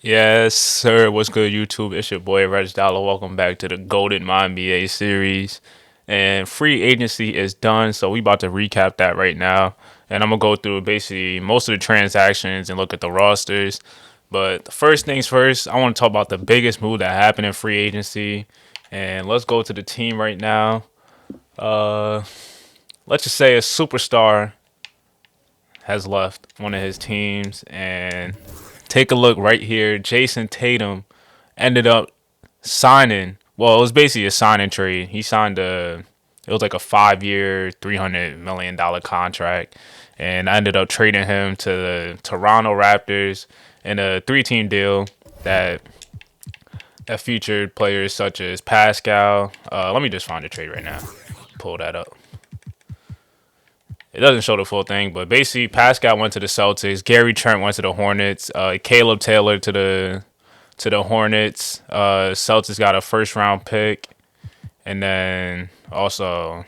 Yes, sir. What's good, YouTube? It's your boy RegDolla. Welcome back to the GOATED MYNBA series. And free agency is done, so we about to recap that right now. And I'm gonna go through basically most of the transactions and look at the rosters. But the first things first, I want to talk about the biggest move that happened in free agency. And let's go to the team right now. Uh, let's just say a superstar has left one of his teams, and take a look right here. Jason Tatum ended up signing. Well, it was basically a signing trade. He signed it was like a 5 year, $300 million contract, and I ended up trading him to the Toronto Raptors in a three-team deal that featured players such as Pascal. Let me just find the trade right now. Pull that up. It doesn't show the full thing, but basically Pascal went to the Celtics, Gary Trent went to the Hornets, Caleb Taylor to the Hornets. Celtics got a first round pick, and then they also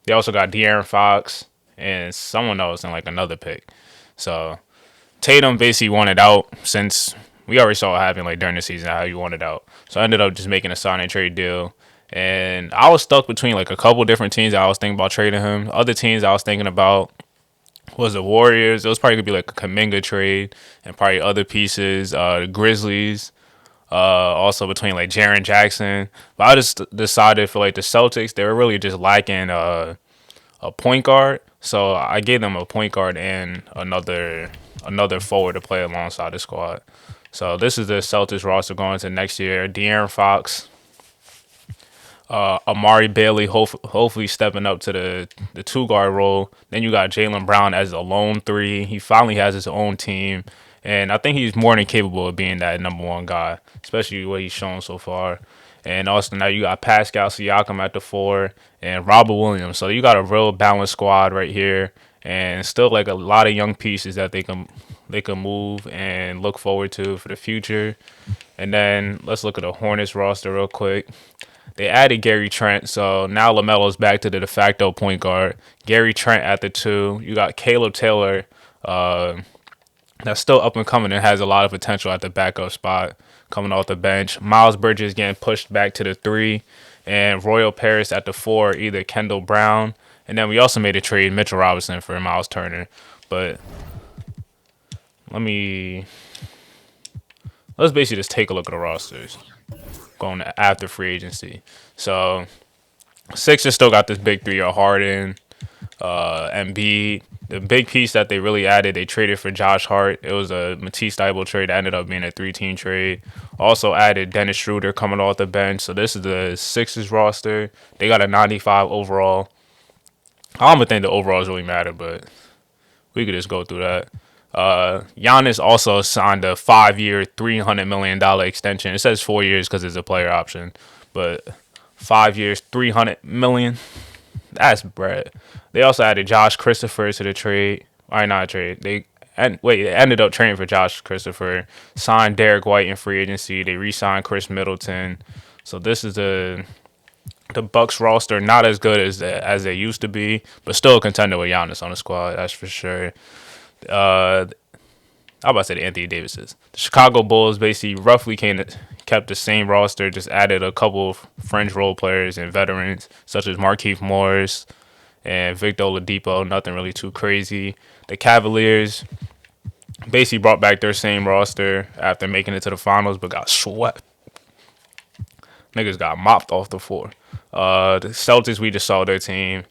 got De'Aaron Fox and someone else and like another pick. So Tatum basically wanted out since we already saw what happened like during the season how he wanted out. So I ended up just making a sign and trade deal. And I was stuck between like a couple different teams that I was thinking about trading him. Other teams I was thinking about was the Warriors. It was probably gonna be like a Kaminga trade and probably other pieces. The Grizzlies. Also between like Jaren Jackson. But I just decided for like the Celtics, they were really just lacking a point guard. So I gave them a point guard and another forward to play alongside the squad. So this is the Celtics roster going into next year. De'Aaron Fox, Amari Bailey, hopefully stepping up to the two guard role. Then you got Jaylen Brown as a lone three. He finally has his own team, and I think he's more than capable of being that number one guy, especially what he's shown so far. And also now you got Pascal Siakam at the four and Robert Williams. So you got a real balanced squad right here, and still like a lot of young pieces that they can move and look forward to for the future. And then let's look at the Hornets roster real quick. They added Gary Trent, so now LaMelo's back to the de facto point guard. Gary Trent at the two. You got Caleb Taylor, that's still up and coming and has a lot of potential at the backup spot coming off the bench. Miles Bridges getting pushed back to the three, and Royal Paris at the four, either Kendall Brown. And then we also made a trade, Mitchell Robinson for Miles Turner. But let me let's basically just take a look at the rosters going after free agency. So Sixers still got this big three of Harden, Embiid. The big piece that they really added, they traded for Josh Hart. It was a Matisse Thybulle trade that ended up being a three-team trade. Also added Dennis Schroeder coming off the bench. So this is the Sixers roster. They got a 95 overall. I don't even think the overalls really matter, but we could just go through that. Giannis also signed a 5 year, $300 million extension. It says 4 years because it's a player option, but 5 years, $300 million. That's bread. They also added Josh Christopher to the trade. Why not a trade? They ended up trading for Josh Christopher. Signed Derek White in free agency. They re-signed Chris Middleton. So this is the Bucks roster. Not as good as they used to be, but still a contender with Giannis on the squad. That's for sure. I'm about to say the Anthony Davises. The Chicago Bulls basically roughly kept the same roster, just added a couple of fringe role players and veterans such as Markieff Morris and Victor Oladipo. Nothing really too crazy. The Cavaliers basically brought back their same roster after making it to the finals, but got swept. Niggas got mopped off the floor. The Celtics, we just saw their team.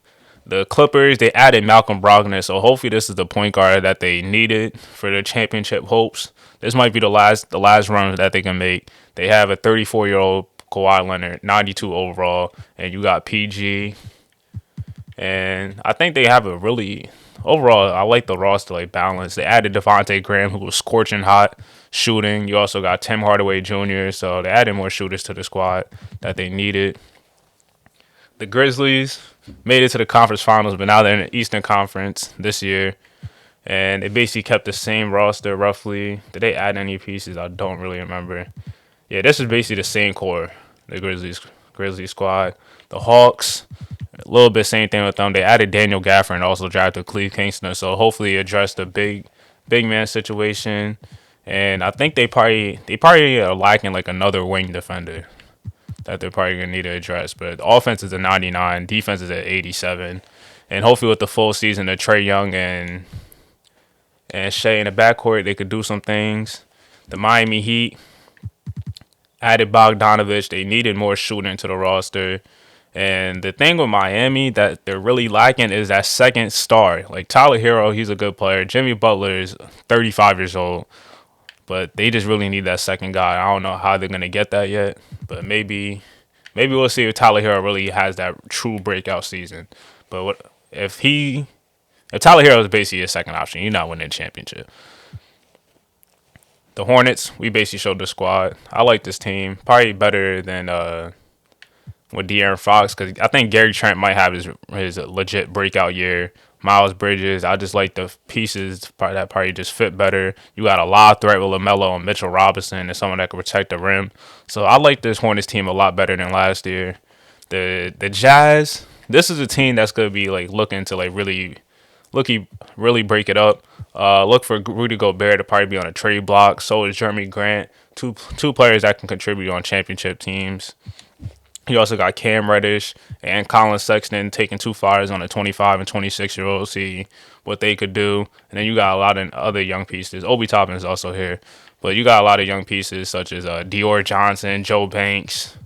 The Clippers, they added Malcolm Brogdon, so hopefully this is the point guard that they needed for their championship hopes. This might be the last run that they can make. They have a 34-year-old Kawhi Leonard, 92 overall, and you got PG. And I think they have a really overall. I like the roster like balance. They added Devontae Graham, who was scorching hot shooting. You also got Tim Hardaway Jr., so they added more shooters to the squad that they needed. The Grizzlies made it to the conference finals, but now they're in the Eastern Conference this year. And they basically kept the same roster roughly. Did they add any pieces? I don't really remember. Yeah, this is basically the same core, the Grizzlies squad. The Hawks, a little bit same thing with them. They added Daniel Gafford and also drafted Cleve Kingston. So hopefully address the big man situation. And I think they probably are lacking like another wing defender that they're probably gonna need to address. But the offense is a 99, defense is at 87, and hopefully with the full season of Trey Young and Shea in the backcourt, they could do some things. The Miami Heat added Bogdanovich. They needed more shooting to the roster. And the thing with Miami that they're really lacking is that second star. Like Tyler Hero, he's a good player. Jimmy Butler is 35 years old. But they just really need that second guy. I don't know how they're gonna get that yet. But maybe we'll see if Tyler Hero really has that true breakout season. But if Tyler Hero is basically a second option, you're not winning a championship. The Hornets, we basically showed the squad. I like this team. Probably better than with De'Aaron Fox because I think Gary Trent might have his legit breakout year. Miles Bridges, I just like the pieces that probably just fit better. You got a lot of threat with LaMelo and Mitchell Robinson and someone that can protect the rim. So I like this Hornets team a lot better than last year. The Jazz, this is a team that's gonna be like looking to like really break it up. Look for Rudy Gobert to probably be on a trade block. So is Jeremy Grant, two players that can contribute on championship teams. You also got Cam Reddish and Colin Sexton taking 2 flyers on a 25 and 26-year-old, see what they could do. And then you got a lot of other young pieces. Obi Toppin is also here. But you got a lot of young pieces such as Dior Johnson, Joe Banks,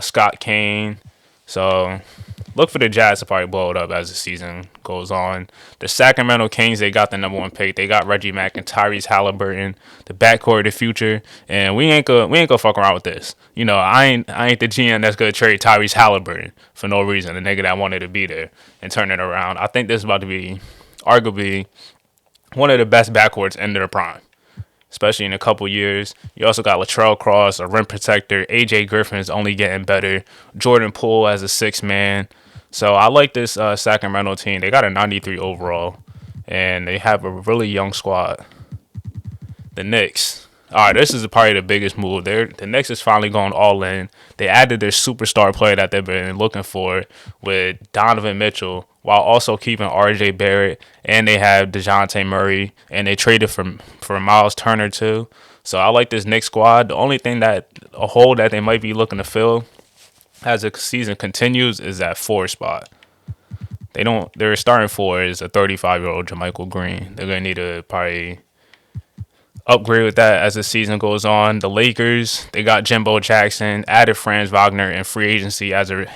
Scott Kane. So look for the Jazz to probably blow it up as the season goes on. The Sacramento Kings, they got the #1 pick. They got Reggie Mack and Tyrese Halliburton, the backcourt of the future. And we ain't gonna fuck around with this. You know, I ain't the GM that's gonna trade Tyrese Halliburton for no reason. The nigga that wanted to be there and turn it around. I think this is about to be arguably one of the best backcourts in their prime, especially in a couple years. You also got Latrell Cross, a rim protector. AJ Griffin is only getting better. Jordan Poole as a 6-man. So I like this Sacramento team. They got a 93 overall, and they have a really young squad. The Knicks. All right, this is probably the biggest move. The Knicks is finally going all in. They added their superstar player that they've been looking for with Donovan Mitchell, while also keeping R.J. Barrett, and they have DeJounte Murray, and they traded for Miles Turner too. So I like this Knicks squad. The only thing a hole that they might be looking to fill as the season continues is that 4 spot. Their starting 4 is a 35-year-old JaMychal Green. They're gonna need to probably upgrade with that as the season goes on. The Lakers, they got Jimbo Jackson, added Franz Wagner in free agency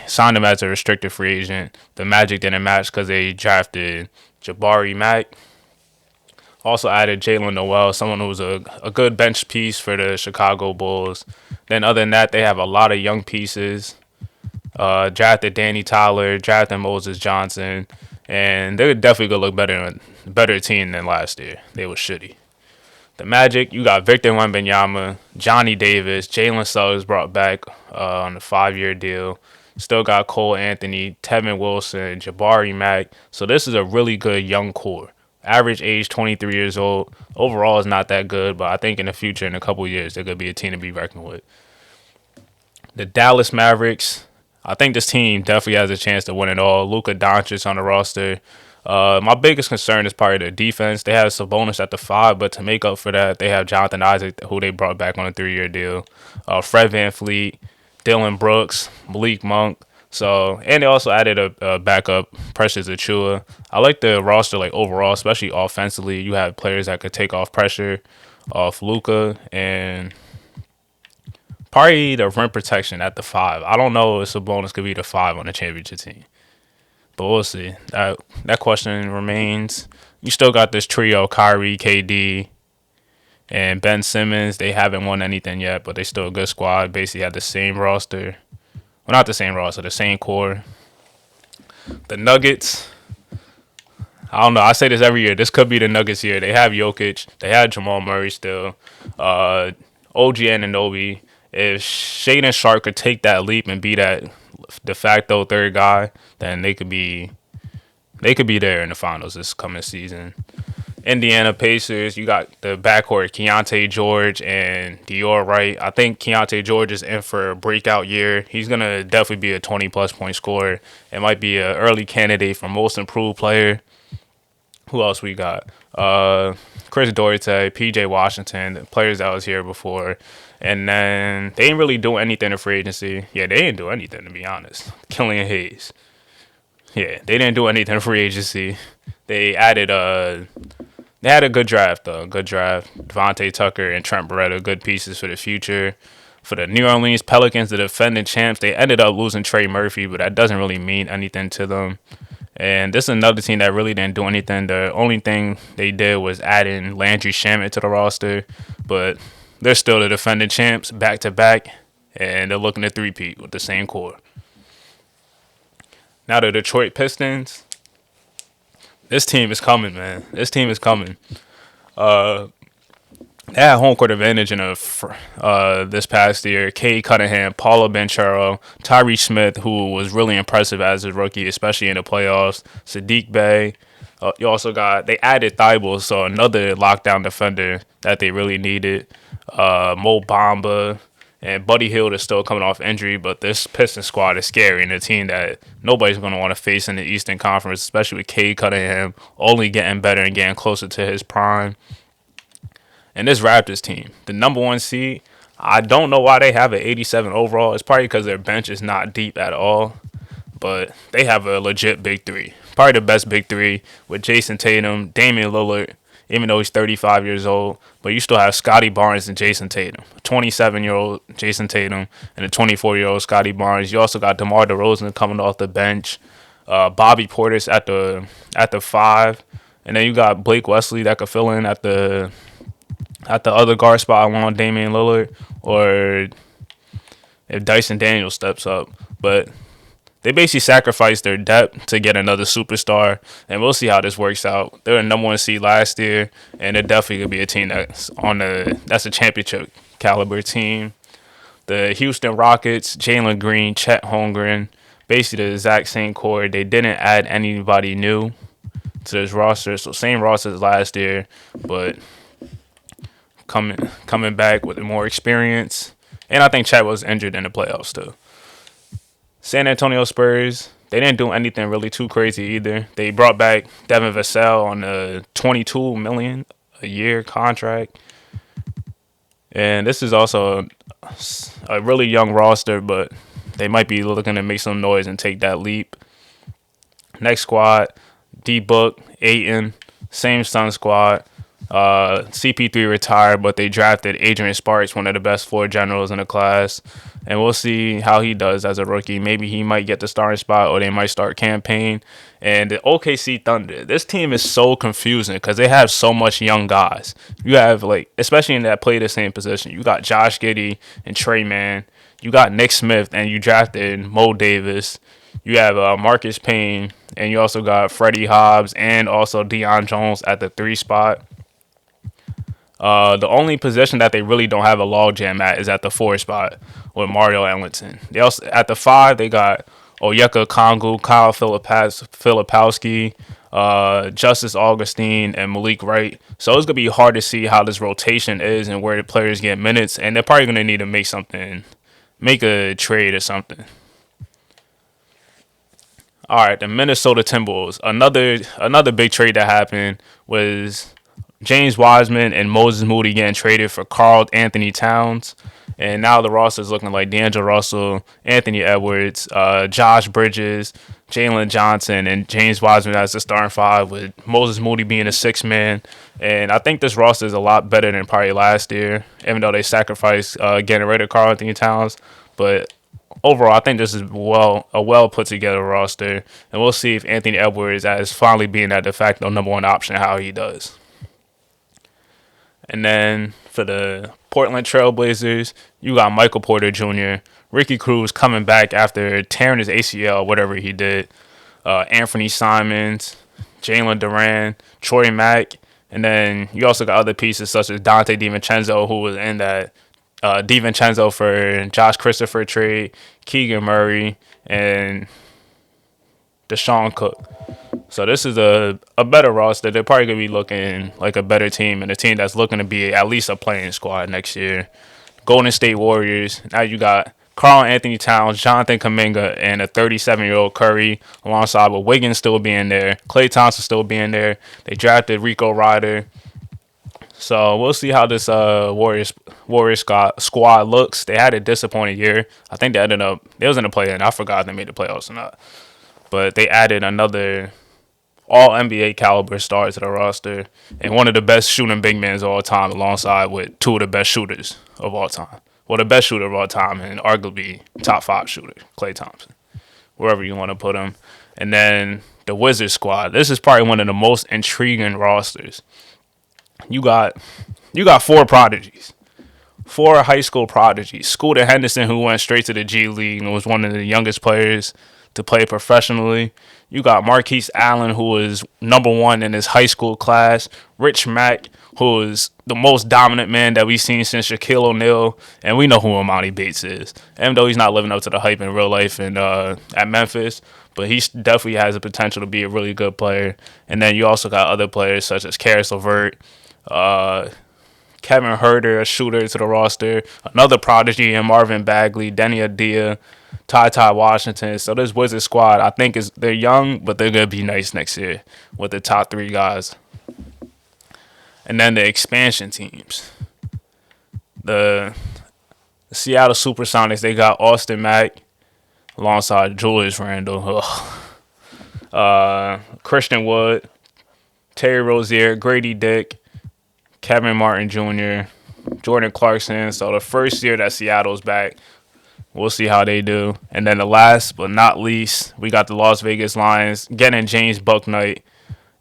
signed him as a restricted free agent. The Magic didn't match because they drafted Jabari Mack. Also added Jalen Noel, someone who was a good bench piece for the Chicago Bulls. Then other than that, they have a lot of young pieces. Drafted Danny Tyler, drafted Moses Johnson, and they're definitely gonna look better team than last year. They were shitty. The Magic, you got Victor Wembanyama, Johnny Davis, Jalen Suggs brought back on a 5-year deal. Still got Cole Anthony, Tevin Wilson, Jabari Mack. So this is a really good young core. Average age 23 years old. Overall is not that good, but I think in the future, in a couple of years, they're going to be a team to be reckoned with. The Dallas Mavericks, I think this team definitely has a chance to win it all. Luka Doncic on the roster. My biggest concern is probably the defense. They have Sabonis at the 5, but to make up for that, they have Jonathan Isaac, who they brought back on a 3-year deal. Fred VanVleet, Dylan Brooks, Malik Monk. So, and they also added a backup, Precious Achiuwa. I like the roster like overall, especially offensively. You have players that could take off pressure off Luka, and probably the rim protection at the 5. I don't know if Sabonis could be the 5 on the championship team, but we'll see. That question remains. You still got this trio: Kyrie, KD, and Ben Simmons. They haven't won anything yet, but they still a good squad. Basically, had the same roster. Well, not the same roster, the same core. The Nuggets. I don't know. I say this every year. This could be the Nuggets year. They have Jokic. They have Jamal Murray still. OG Anunoby. If Shaedon Sharp could take that leap and be that de facto third guy, then they could be there in the finals this coming season. Indiana Pacers, you got the backcourt, Keontae George and Dior Wright. I think Keontae George is in for a breakout year. He's going to definitely be a 20-plus point scorer. It might be an early candidate for most improved player. Who else we got? Chris Duarte, PJ Washington, the players that was here before. And then they didn't really do anything in free agency. Yeah, they didn't do anything, to be honest. Killian Hayes. Yeah, they didn't do anything in free agency. They added they had a good draft though. Good draft. Devontae Tucker and Trent Beretta, good pieces for the future. For the New Orleans Pelicans, the defending champs, they ended up losing Trey Murphy, but that doesn't really mean anything to them. And this is another team that really didn't do anything. The only thing they did was add in Landry Shamet to the roster, but they're still the defending champs back to back, and they're looking to three-peat with the same core. Now the Detroit Pistons, this team is coming, man. This team is coming. They had home court advantage in this past year. Cade Cunningham, Paolo Banchero, Tyree Smith, who was really impressive as a rookie, especially in the playoffs. Sadiq Bey. You also they added Thibault, so another lockdown defender that they really needed. Mo Bamba and Buddy Hield is still coming off injury, but this Pistons squad is scary and a team that nobody's going to want to face in the Eastern Conference, especially with Cade Cunningham only getting better and getting closer to his prime. And this Raptors team, the number 1 seed, I don't know why they have an 87 overall. It's probably because their bench is not deep at all. But they have a legit big three. Probably the best big three with Jason Tatum, Damian Lillard, even though he's 35 years old. But you still have Scotty Barnes and Jason Tatum. 27-year-old Jason Tatum and a 24-year-old Scotty Barnes. You also got DeMar DeRozan coming off the bench. Bobby Portis at the 5. And then you got Blake Wesley that could fill in at the other guard spot along Damian Lillard, or if Dyson Daniels steps up. But they basically sacrificed their depth to get another superstar, and we'll see how this works out. They were the number 1 seed last year, and they're definitely going to be a team that's a championship caliber team. The Houston Rockets, Jalen Green, Chet Holmgren, basically the exact same core. They didn't add anybody new to this roster, so same roster as last year, but coming back with more experience. And I think Chet was injured in the playoffs too. San Antonio Spurs, they didn't do anything really too crazy either. They brought back Devin Vassell on a $22 million a year contract. And this is also a really young roster, but they might be looking to make some noise and take that leap. Next squad, D-Book, Ayton, same Sun squad. CP3 retired, but they drafted Adrian Sparks, one of the best floor generals in the class, and we'll see how he does as a rookie. Maybe he might get the starting spot, or they might start campaign. And the OKC Thunder, this team is so confusing because they have so much young guys. You have, especially in that play the same position, you got Josh Giddey and Trey Mann. You got Nick Smith, and you drafted Mo Davis. You have Marcus Payne, and you also got Freddie Hobbs and also Deion Jones at the 3 spot. The only position that they really don't have a logjam at is at the 4 spot with Mario Ellington. They also at the 5 they got Onyeka Okongwu, Kyle Filipowski, Justice Augustine, and Malik Wright. So it's gonna be hard to see how this rotation is and where the players get minutes, and they're probably gonna need to make a trade or something. All right, the Minnesota Timberwolves. Another big trade that happened was James Wiseman and Moses Moody getting traded for Karl Anthony Towns. And now the roster is looking like D'Angelo Russell, Anthony Edwards, Josh Bridges, Jalen Johnson, and James Wiseman as the starting 5, with Moses Moody being a 6th man. And I think this roster is a lot better than probably last year, even though they sacrificed getting rid of Karl Anthony Towns. But overall, I think this is a well put together roster. And we'll see if Anthony Edwards is finally being that de facto number 1 option, how he does. And then for the Portland Trailblazers, you got Michael Porter Jr., Ricky Cruz coming back after tearing his ACL, whatever he did, Anthony Simons, Jalen Duran, Troy Mack, and then you also got other pieces such as Dante DiVincenzo, who was in that DiVincenzo for Josh Christopher trade, Keegan Murray, and Deshaun Cook. So this is a better roster. They're probably going to be looking like a better team, and a team that's looking to be at least a playing squad next year. Golden State Warriors. Now you got Karl Anthony Towns, Jonathan Kuminga, and a 37-year-old Curry, alongside with Wiggins still being there, Klay Thompson still being there. They drafted Rico Ryder. So we'll see how this Warriors squad looks. They had a disappointing year. I think they was in the play-in. I forgot if they made the playoffs or not. But they added another all NBA caliber star to the roster and one of the best shooting big men of all time, alongside with two of the best shooters of all time. Well, the best shooter of all time and arguably top 5 shooter, Klay Thompson, wherever you want to put him. And then the Wizards squad. This is probably one of the most intriguing rosters. You got 4 prodigies. 4 high school prodigies. Scooter Henderson, who went straight to the G League and was one of the youngest players to play professionally. You got Marquise Allen, who was number 1 in his high school class. Rich Mack, who is the most dominant man that we've seen since Shaquille O'Neal. And we know who Imani Bates is. Even though he's not living up to the hype in real life and at Memphis. But he definitely has the potential to be a really good player. And then you also got other players such as Karis LeVert, Kevin Huerter, a shooter to the roster, another prodigy in Marvin Bagley, Denny Adia, Ty Washington. So this Wizards squad, I think they're young, but they're gonna be nice next year with the top 3 guys. And then the expansion teams, the Seattle Supersonics, they got Austin Mack alongside Julius Randle, Christian Wood, Terry Rozier, Grady Dick, Kevin Martin Jr., Jordan Clarkson. So the first year that Seattle's back, we'll see how they do. And then the last but not least, we got the Las Vegas Lions getting James Bucknight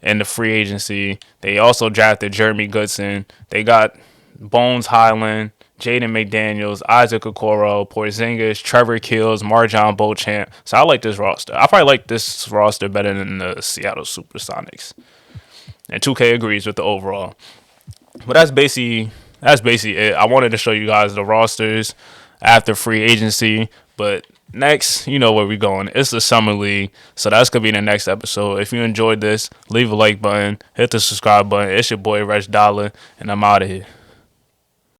in the free agency. They also drafted Jeremy Goodson. They got Bones Highland, Jaden McDaniels, Isaac Okoro, Porzingis, Trevor Keels, Marjon Beauchamp. So I like this roster. I probably like this roster better than the Seattle Supersonics. And 2K agrees with the overall. But that's basically it. I wanted to show you guys the rosters after free agency. But next, you know where we're going. It's the Summer League. So that's going to be the next episode. If you enjoyed this, leave a like button, hit the subscribe button. It's your boy, RegDolla, and I'm out of here.